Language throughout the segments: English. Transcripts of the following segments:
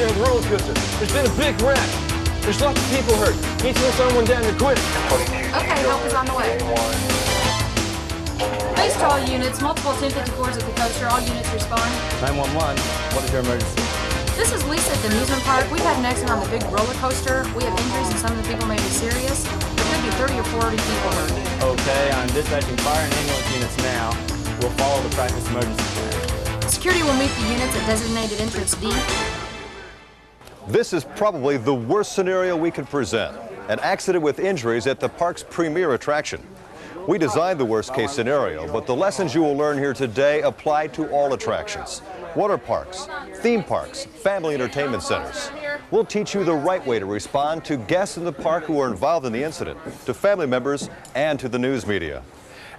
accident with the roller coaster. There's been a big wreck. There's lots of people hurt. Need to get someone down here quick. Okay, help is on the way. Base to all units, multiple 1054s at the coaster. All units respond. 911, what is your emergency? This is Lisa at the amusement park. We've had an accident on the big roller coaster. We have injuries and some of the people may be serious. There could be 30 or 40 people hurt. Okay, I'm dispatching fire and ambulance units now. We'll follow the practice emergency plan. Security will meet the units at designated entrance D. This is probably the worst scenario we could present. An accident with injuries at the park's premier attraction. We designed the worst case scenario, but the lessons you will learn here today apply to all attractions. Water parks, theme parks, family entertainment centers. We'll teach you the right way to respond to guests in the park who are involved in the incident, to family members, and to the news media.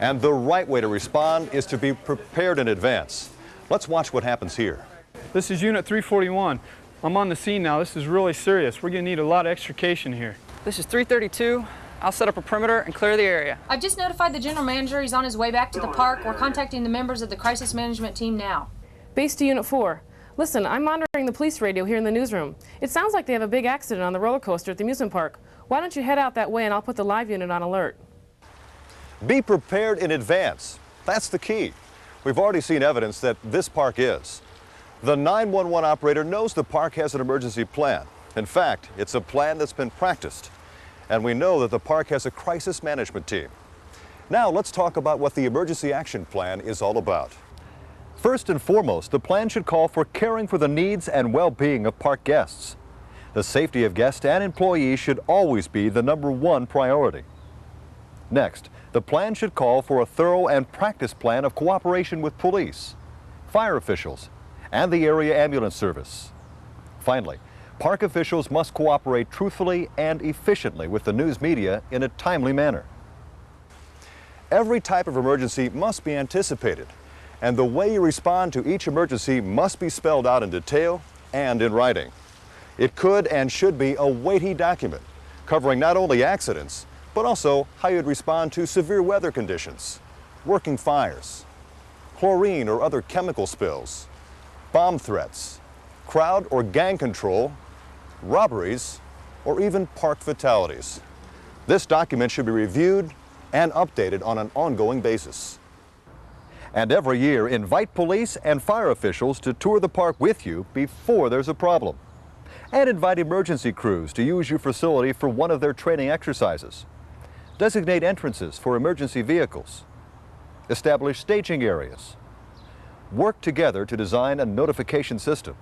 And the right way to respond is to be prepared in advance. Let's watch what happens here. This is Unit 341. I'm on the scene now. This is really serious. We're going to need a lot of extrication here. This is 332. I'll set up a perimeter and clear the area. I've just notified the general manager. He's on his way back to the park. We're contacting the members of the crisis management team now. Base to Unit 4. Listen, I'm monitoring the police radio here in the newsroom. It sounds like they have a big accident on the roller coaster at the amusement park. Why don't you head out that way and I'll put the live unit on alert. Be prepared in advance. That's the key. We've already seen evidence that this park is. The 911 operator knows the park has an emergency plan. In fact, it's a plan that's been practiced. And we know that the park has a crisis management team. Now let's talk about what the emergency action plan is all about. First and foremost, the plan should call for caring for the needs and well-being of park guests. The safety of guests and employees should always be the #1 priority. Next, the plan should call for a thorough and practiced plan of cooperation with police, fire officials, and the area ambulance service. Finally, park officials must cooperate truthfully and efficiently with the news media in a timely manner. Every type of emergency must be anticipated, and the way you respond to each emergency must be spelled out in detail and in writing. It could and should be a weighty document covering not only accidents, but also how you'd respond to severe weather conditions, working fires, chlorine or other chemical spills, bomb threats, crowd or gang control, robberies, or even park fatalities. This document should be reviewed and updated on an ongoing basis. And every year, invite police and fire officials to tour the park with you before there's a problem. And invite emergency crews to use your facility for one of their training exercises. Designate entrances for emergency vehicles. Establish staging areas. Work together to design a notification system.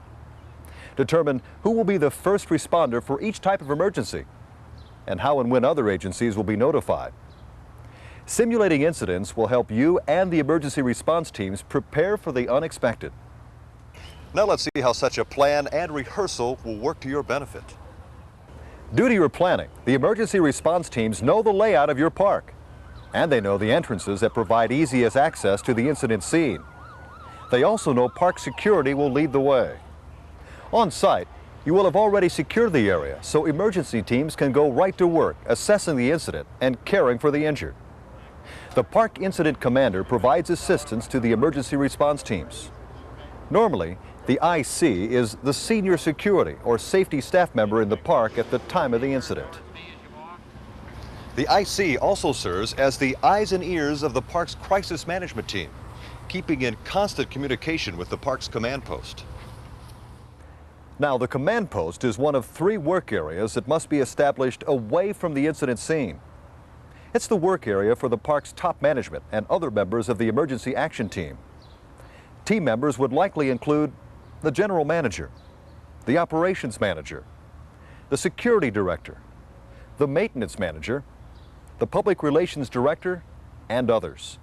Determine who will be the first responder for each type of emergency, and how and when other agencies will be notified. Simulating incidents will help you and the emergency response teams prepare for the unexpected. Now let's see how such a plan and rehearsal will work to your benefit. Due to your planning, the emergency response teams know the layout of your park, and they know the entrances that provide easiest access to the incident scene. They also know park security will lead the way. On site, you will have already secured the area, so emergency teams can go right to work assessing the incident and caring for the injured. The park incident commander provides assistance to the emergency response teams. Normally, the IC is the senior security or safety staff member in the park at the time of the incident. The IC also serves as the eyes and ears of the park's crisis management team, keeping in constant communication with the park's command post. Now, the command post is one of 3 work areas that must be established away from the incident scene. It's the work area for the park's top management and other members of the emergency action team. Team members would likely include the general manager, the operations manager, the security director, the maintenance manager, the public relations director, and others.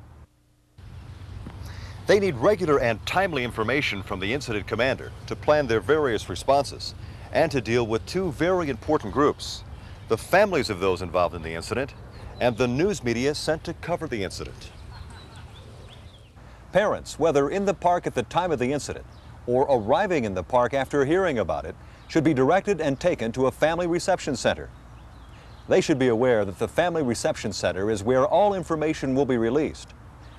They need regular and timely information from the incident commander to plan their various responses and to deal with 2 very important groups: the families of those involved in the incident and the news media sent to cover the incident. Parents, whether in the park at the time of the incident or arriving in the park after hearing about it, should be directed and taken to a family reception center. They should be aware that the family reception center is where all information will be released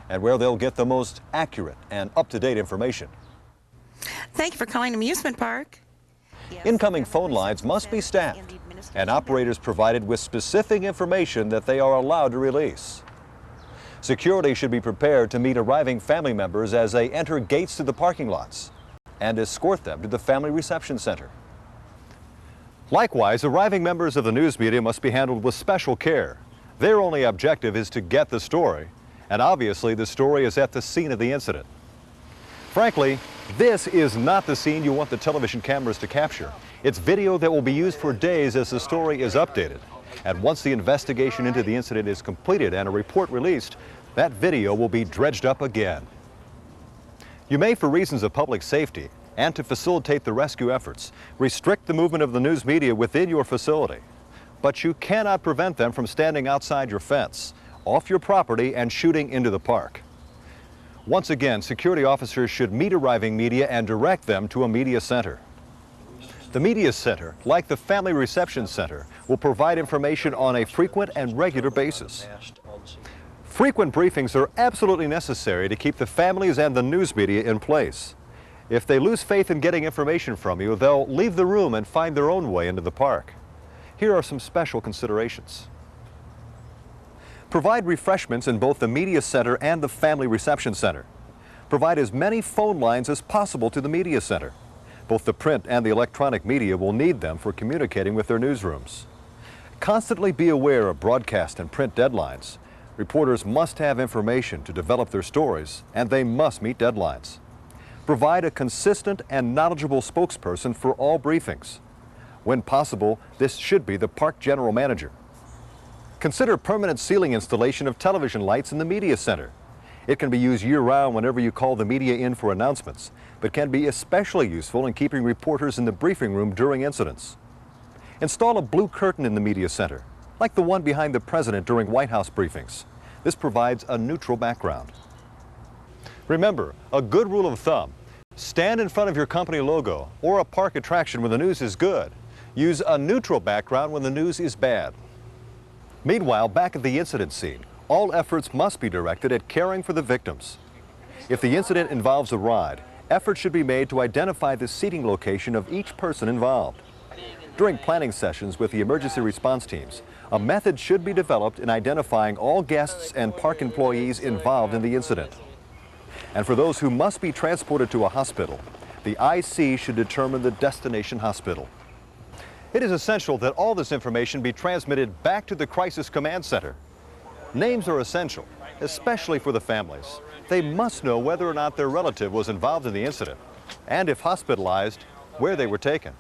and where they'll get the most accurate and up-to-date information. Thank you for calling Amusement Park. Incoming phone lines must be staffed and operators provided with specific information that they are allowed to release. Security should be prepared to meet arriving family members as they enter gates to the parking lots and escort them to the family reception center. Likewise, arriving members of the news media must be handled with special care. Their only objective is to get the story, and obviously the story is at the scene of the incident. Frankly, this is not the scene you want the television cameras to capture. It's video that will be used for days as the story is updated. And once the investigation into the incident is completed and a report released, that video will be dredged up again. You may, for reasons of public safety and to facilitate the rescue efforts, restrict the movement of the news media within your facility. But you cannot prevent them from standing outside your fence, off your property, and shooting into the park. Once again, security officers should meet arriving media and direct them to a media center. The media center, like the family reception center, will provide information on a frequent and regular basis. Frequent briefings are absolutely necessary to keep the families and the news media in place. If they lose faith in getting information from you, they'll leave the room and find their own way into the park. Here are some special considerations. Provide refreshments in both the media center and the family reception center. Provide as many phone lines as possible to the media center. Both the print and the electronic media will need them for communicating with their newsrooms. Constantly be aware of broadcast and print deadlines. Reporters must have information to develop their stories, and they must meet deadlines. Provide a consistent and knowledgeable spokesperson for all briefings. When possible, this should be the park general manager. Consider permanent ceiling installation of television lights in the media center. It can be used year-round whenever you call the media in for announcements, but can be especially useful in keeping reporters in the briefing room during incidents. Install a blue curtain in the media center, like the one behind the president during White House briefings. This provides a neutral background. Remember, a good rule of thumb: stand in front of your company logo or a park attraction when the news is good. Use a neutral background when the news is bad. Meanwhile, back at the incident scene, all efforts must be directed at caring for the victims. If the incident involves a ride, efforts should be made to identify the seating location of each person involved. During planning sessions with the emergency response teams, a method should be developed in identifying all guests and park employees involved in the incident. And for those who must be transported to a hospital, the IC should determine the destination hospital. It is essential that all this information be transmitted back to the Crisis Command Center. Names are essential, especially for the families. They must know whether or not their relative was involved in the incident, and if hospitalized, where they were taken.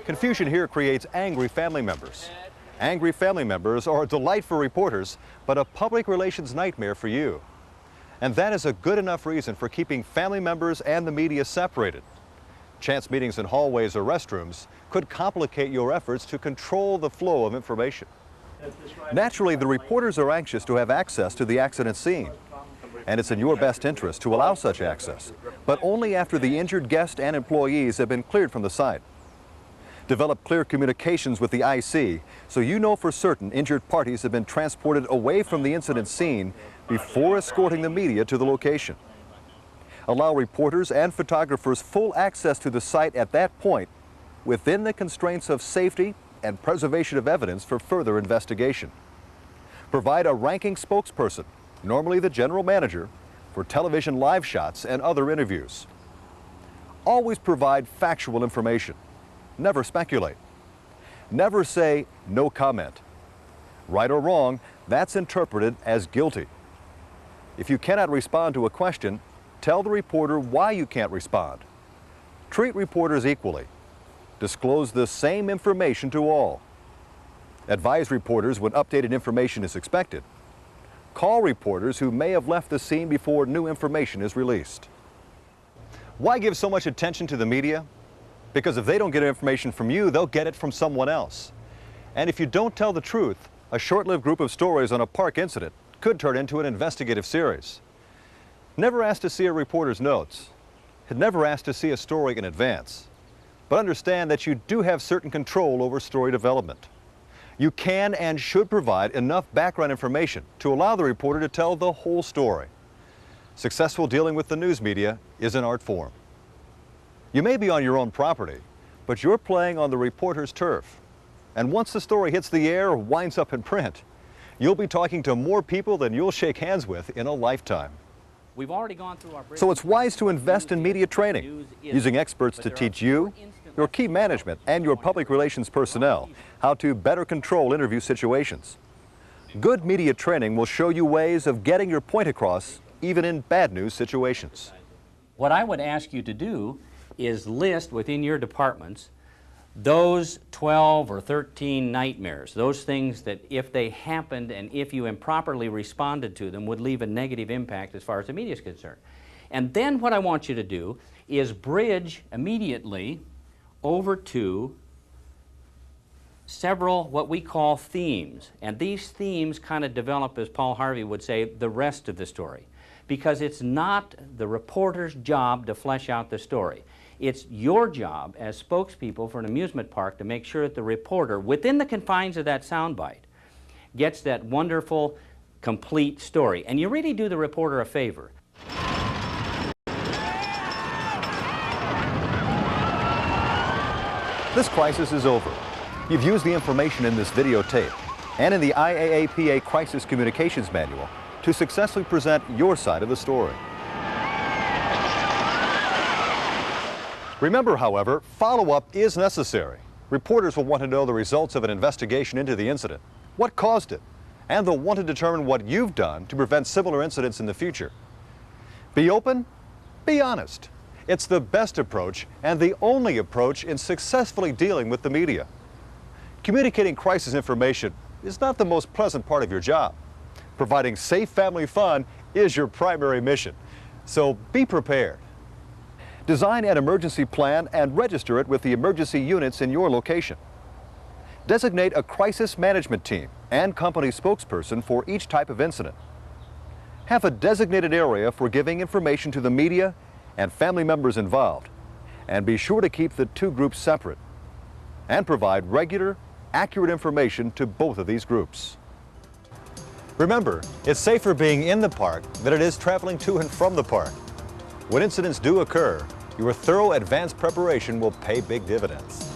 Confusion here creates angry family members. Angry family members are a delight for reporters, but a public relations nightmare for you. And that is a good enough reason for keeping family members and the media separated. Chance meetings in hallways or restrooms could complicate your efforts to control the flow of information. Naturally, the reporters are anxious to have access to the accident scene, and it's in your best interest to allow such access, but only after the injured guest and employees have been cleared from the site. Develop clear communications with the IC so you know for certain injured parties have been transported away from the incident scene before escorting the media to the location. Allow reporters and photographers full access to the site at that point within the constraints of safety and preservation of evidence for further investigation. Provide a ranking spokesperson, normally the general manager, for television live shots and other interviews. Always provide factual information. Never speculate. Never say no comment. Right or wrong, that's interpreted as guilty. If you cannot respond to a question, tell the reporter why you can't respond. Treat reporters equally. Disclose the same information to all. Advise reporters when updated information is expected. Call reporters who may have left the scene before new information is released. Why give so much attention to the media? Because if they don't get information from you, they'll get it from someone else. And if you don't tell the truth, a short-lived group of stories on a park incident could turn into an investigative series. Never ask to see a reporter's notes. Never ask to see a story in advance. But understand that you do have certain control over story development. You can and should provide enough background information to allow the reporter to tell the whole story. Successful dealing with the news media is an art form. You may be on your own property, but you're playing on the reporter's turf. And once the story hits the air or winds up in print, you'll be talking to more people than you'll shake hands with in a lifetime. We've already gone through our So it's wise to invest in media training, using experts to teach you, your key management, and your public relations personnel how to better control interview situations. Good media training will show you ways of getting your point across, even in bad news situations. What I would ask you to do is list within your departments those 12 or 13 nightmares, those things that if they happened and if you improperly responded to them would leave a negative impact as far as the media is concerned. And then what I want you to do is bridge immediately over to several what we call themes. And these themes kind of develop, as Paul Harvey would say, the rest of the story. Because it's not the reporter's job to flesh out the story. It's your job as spokespeople for an amusement park to make sure that the reporter, within the confines of that soundbite, gets that wonderful, complete story. And you really do the reporter a favor. This crisis is over. You've used the information in this videotape and in the IAAPA Crisis Communications Manual to successfully present your side of the story. Remember, however, follow-up is necessary. Reporters will want to know the results of an investigation into the incident, what caused it, and they'll want to determine what you've done to prevent similar incidents in the future. Be open, be honest. It's the best approach and the only approach in successfully dealing with the media. Communicating crisis information is not the most pleasant part of your job. Providing safe family fun is your primary mission, so be prepared. Design an emergency plan and register it with the emergency units in your location. Designate a crisis management team and company spokesperson for each type of incident. Have a designated area for giving information to the media and family members involved. And be sure to keep the two groups separate. And provide regular, accurate information to both of these groups. Remember, it's safer being in the park than it is traveling to and from the park. When incidents do occur, your thorough advanced preparation will pay big dividends.